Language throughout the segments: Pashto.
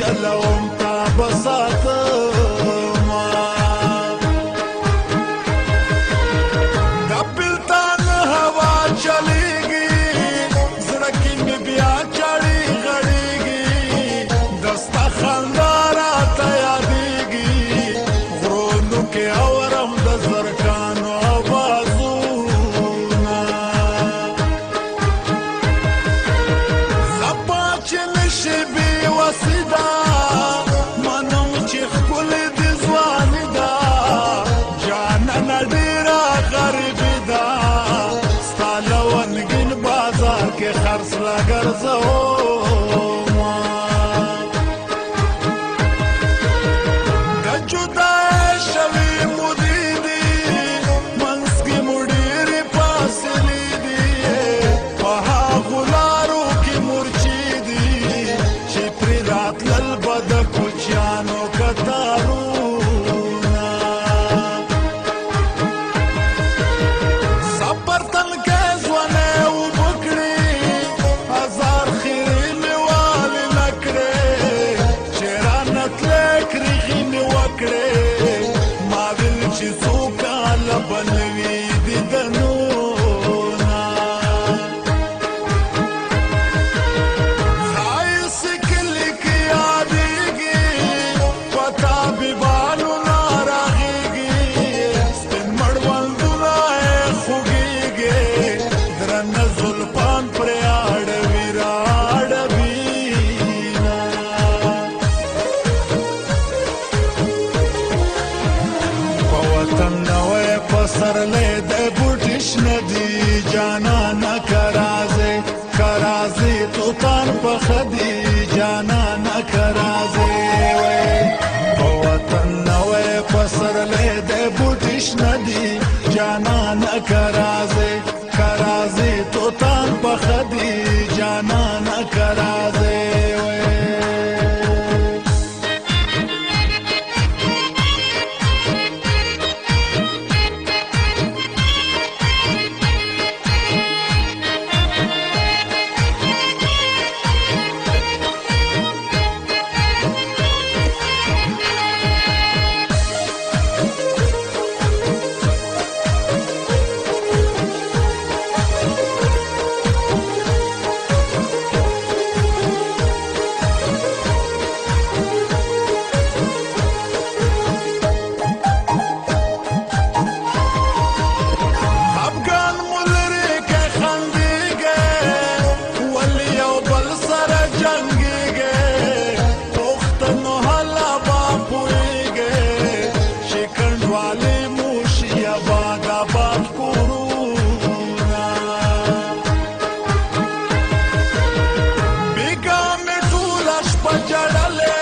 چلوم تا بساتم دا بلتان هوا چلیگی زړکی می بیا چړی غړیگی دستا خندارا تا یادیگی غرونو کې اورم د زرکانو آوازونا زپا چې نشي بی وسیدا منم چې خپل دي ځواني دا جانانه ډېره غریبي دا ستا لونګین بازار کې خرڅ راګرځوما د جدای شوي مودې دي منځ کې مو ډېرې فاصلې دي په هغو لارو کې مورچې دي چې پرې راتلل به د کوچیانو کتارونه صبر تنکۍ ځوانۍ اوبه کړې هزار خیرې مې والې نه کړې چې رانه تلې کرېغې مې وکړې ما ویل چې څو کاله به نه وي دیدنونه ښایستې کلي کې یادېږي په طبیبانو نه راغېږي سپین مړوندونه یې خوږېږي درنه زلفان پرې اړوي را اړوینه په وطن نوی پسرلی دی بوټي شنه دي جانانه که راځې که راځې توتان پخه دي جانانه که راځې په وطن نوی پسرلی دی بوټي شنه دي جانانه که راځې که راځې توتان پخه دي جانانه که راځې افغان ملري کې خندېږي ولې یو بل سره جنګېږي پښتنو هله به پوهېږي چې کنډوالې موشي آباد آباد کورونه بېګا مې ټوله شپه جړلې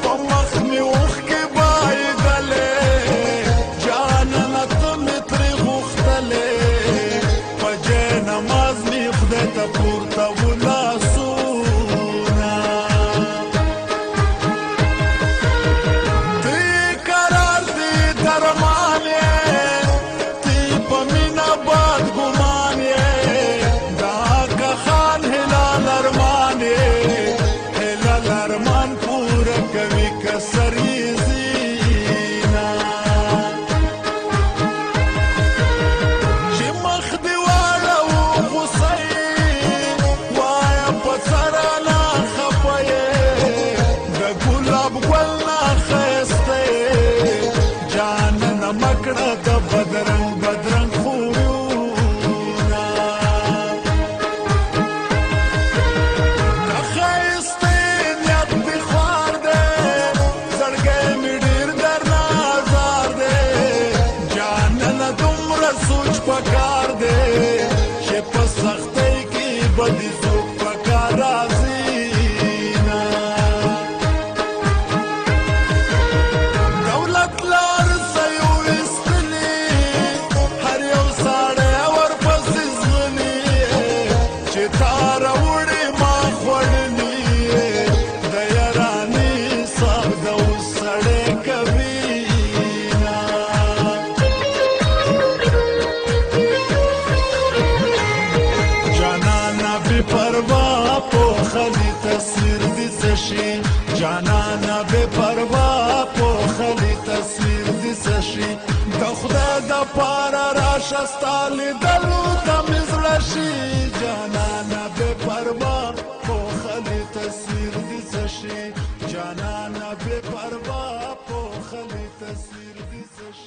په مخ مې اوښکې بایدلې جانانه ته مې ترې غوښتلې په جای نماز مې خدای ته پورته و لاسونه ته یې قرار دې درمان یې ته یې په مینه باد ګمان یې د حقه خان هلال ارمان یې هلال ارمان پوره کوي که سر یې زینه چې مخ دې واړوو غوسه یې وایه په څه رانه خفه یې د ګلاب ګل نه ښایسته یې جانانه مه کړه د بدرنګ بدرنګ خویونه د ښایستې نیت دې خوار دی زړګی مې ډېر درنه ازار دی جانانه دومره سوچ پکار دی چې په سختۍ کې به دې څوک په کار راځي نه دولت لار څه یو ایستلي هر یو ساړی ورپسې ځغلي چې تا راوړې ما خوړلي د یارانې صاحب د اوس سړی کوي نه جانانه بې پروا پوخلي تصویر دې څه شي جانانا بے پروا پوخلی تصویر دی سشی د خدای د پاره راشه ستا لیدلو ته مې زړه شي جانانا بے پروا پوخلی تصویر دی سشی جانانا بے پروا پوخلی تصویر دی سشی